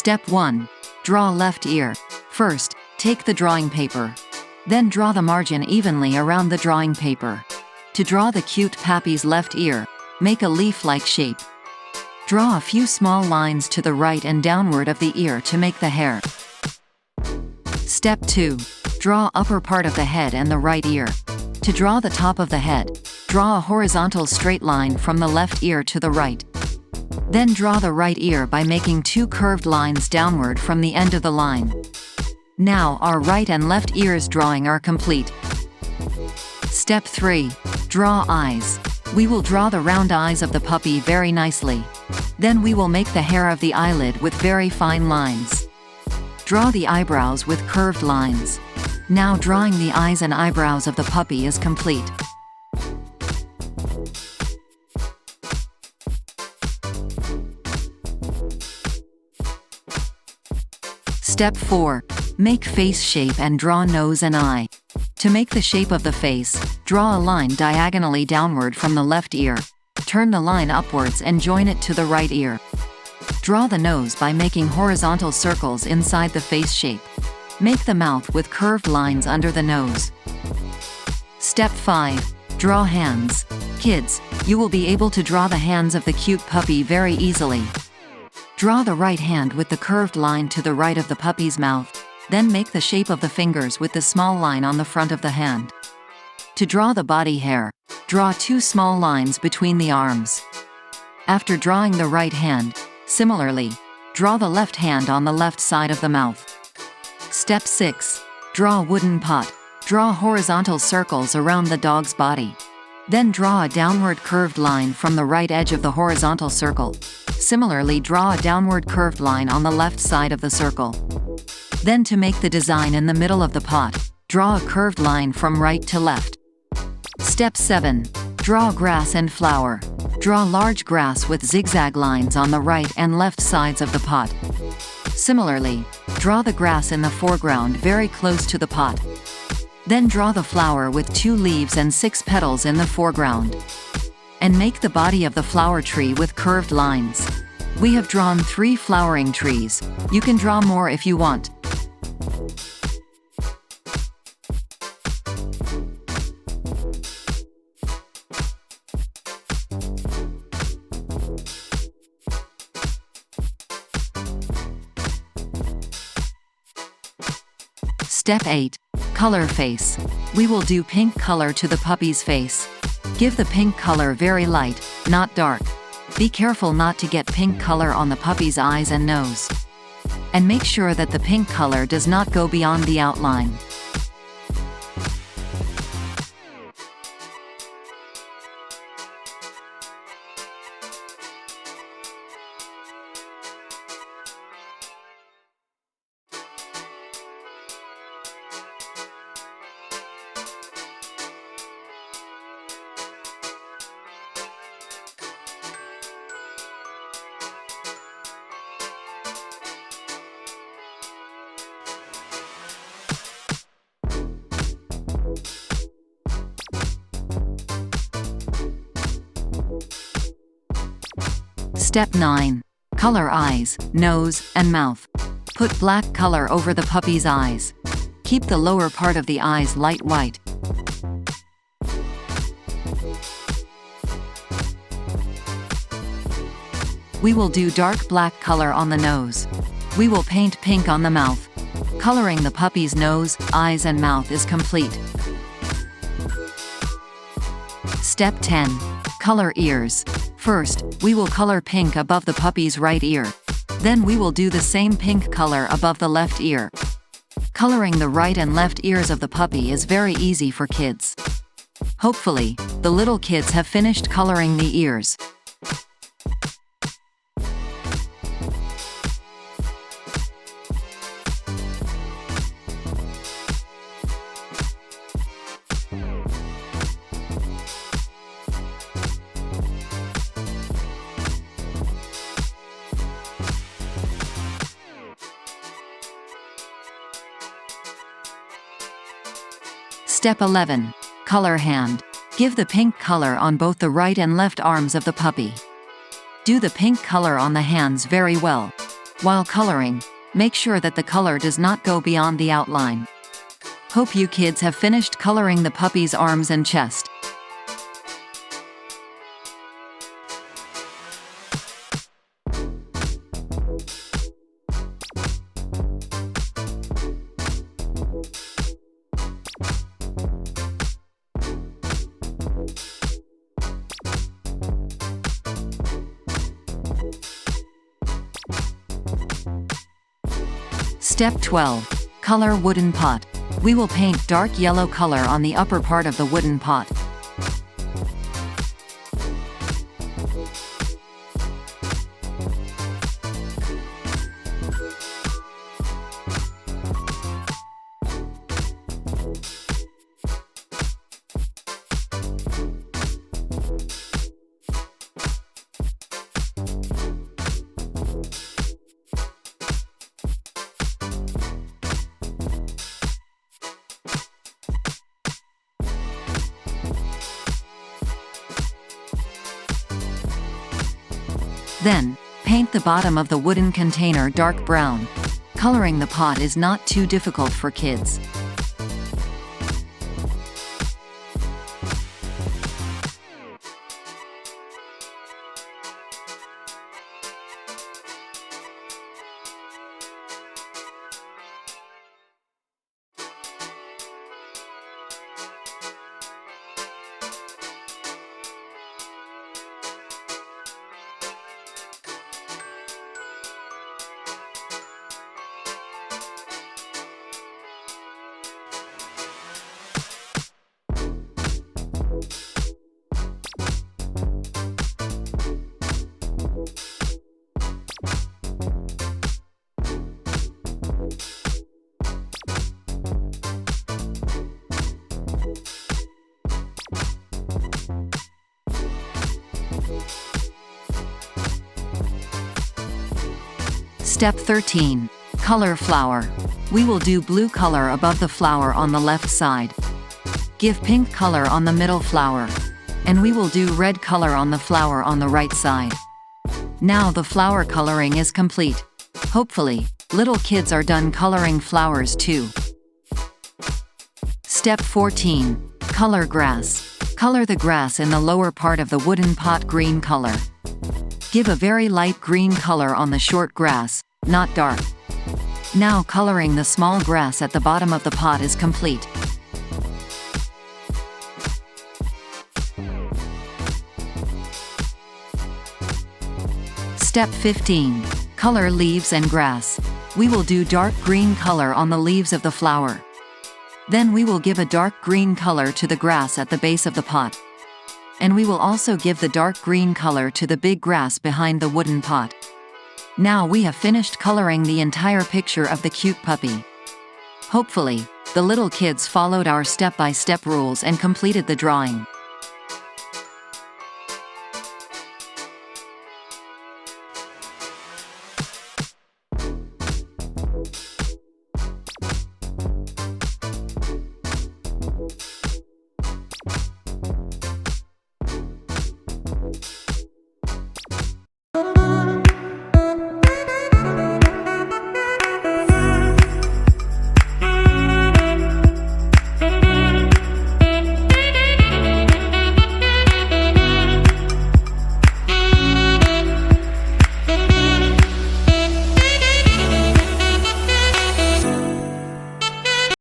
Step 1. Draw left ear. First, take the drawing paper. Then draw the margin evenly around the drawing paper. To draw the cute puppy's left ear, make a leaf-like shape. Draw a few small lines to the right and downward of the ear to make the hair. Step 2. Draw upper part of the head and the right ear. To draw the top of the head, draw a horizontal straight line from the left ear to the right. Then draw the right ear by making 2 curved lines downward from the end of the line. Now our right and left ears drawing are complete. Step 3. Draw eyes. We will draw the round eyes of the puppy very nicely. Then we will make the hair of the eyelid with very fine lines. Draw the eyebrows with curved lines. Now drawing the eyes and eyebrows of the puppy is complete. Step 4. Make face shape and draw nose and eye. To make the shape of the face, draw a line diagonally downward from the left ear. Turn the line upwards and join it to the right ear. Draw the nose by making horizontal circles inside the face shape. Make the mouth with curved lines under the nose. Step 5. Draw hands. Kids, you will be able to draw the hands of the cute puppy very easily. Draw the right hand with the curved line to the right of the puppy's mouth, then make the shape of the fingers with the small line on the front of the hand. To draw the body hair, draw 2 small lines between the arms. After drawing the right hand, similarly, draw the left hand on the left side of the mouth. Step 6. Draw wooden pot. Draw horizontal circles around the dog's body. Then draw a downward curved line from the right edge of the horizontal circle. Similarly, draw a downward curved line on the left side of the circle. Then to make the design in the middle of the pot, draw a curved line from right to left. Step 7. Draw grass and flower. Draw large grass with zigzag lines on the right and left sides of the pot. Similarly, draw the grass in the foreground very close to the pot. Then draw the flower with 2 leaves and 6 petals in the foreground. And make the body of the flower tree with curved lines. We have drawn 3 flowering trees. You can draw more if you want. Step 8. Color face. We will do pink color to the puppy's face. Give the pink color very light, not dark. Be careful not to get pink color on the puppy's eyes and nose. And make sure that the pink color does not go beyond the outline. Step 9. Color eyes, nose, and mouth. Put black color over the puppy's eyes. Keep the lower part of the eyes light white. We will do dark black color on the nose. We will paint pink on the mouth. Coloring the puppy's nose, eyes, and mouth is complete. Step 10. Color ears. First, we will color pink above the puppy's right ear. Then we will do the same pink color above the left ear. Coloring the right and left ears of the puppy is very easy for kids. Hopefully, the little kids have finished coloring the ears. Step 11. Color hand. Give the pink color on both the right and left arms of the puppy. Do the pink color on the hands very well. While coloring, make sure that the color does not go beyond the outline. Hope you kids have finished coloring the puppy's arms and chest. Step 12. Color wooden pot. We will paint dark yellow color on the upper part of the wooden pot. Then, paint the bottom of the wooden container dark brown. Coloring the pot is not too difficult for kids. Step 13. Color flower. We will do blue color above the flower on the left side. Give pink color on the middle flower. And we will do red color on the flower on the right side. Now the flower coloring is complete. Hopefully, little kids are done coloring flowers too. Step 14. Color grass. Color the grass in the lower part of the wooden pot green color. Give a very light green color on the short grass, not dark. Now coloring the small grass at the bottom of the pot is complete. Step 15. Color leaves and grass. We will do dark green color on the leaves of the flower. Then we will give a dark green color to the grass at the base of the pot. And we will also give the dark green color to the big grass behind the wooden pot. Now we have finished coloring the entire picture of the cute puppy. Hopefully, the little kids followed our step-by-step rules and completed the drawing.